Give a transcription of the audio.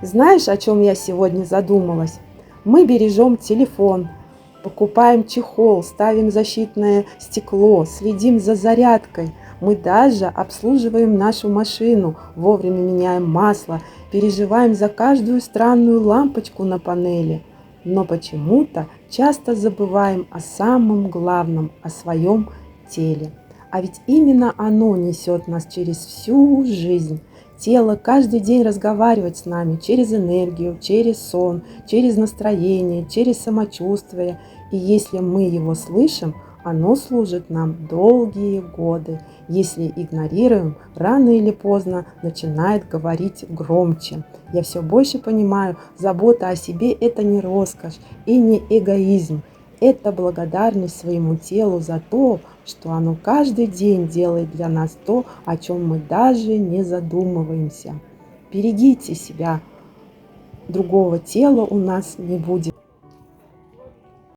Знаешь, о чем я сегодня задумалась? Мы бережем телефон, покупаем чехол, ставим защитное стекло, следим за зарядкой. Мы даже обслуживаем нашу машину, вовремя меняем масло, переживаем за каждую странную лампочку на панели. Но почему-то часто забываем о самом главном, о своем теле. А ведь именно оно несет нас через всю жизнь. Тело каждый день разговаривает с нами через энергию, через сон, через настроение, через самочувствие. И если мы его слышим, оно служит нам долгие годы. Если игнорируем, рано или поздно начинает говорить громче. Я все больше понимаю, забота о себе – это не роскошь и не эгоизм. Это благодарность своему телу за то, что оно каждый день делает для нас то, о чем мы даже не задумываемся. Берегите себя, другого тела у нас не будет.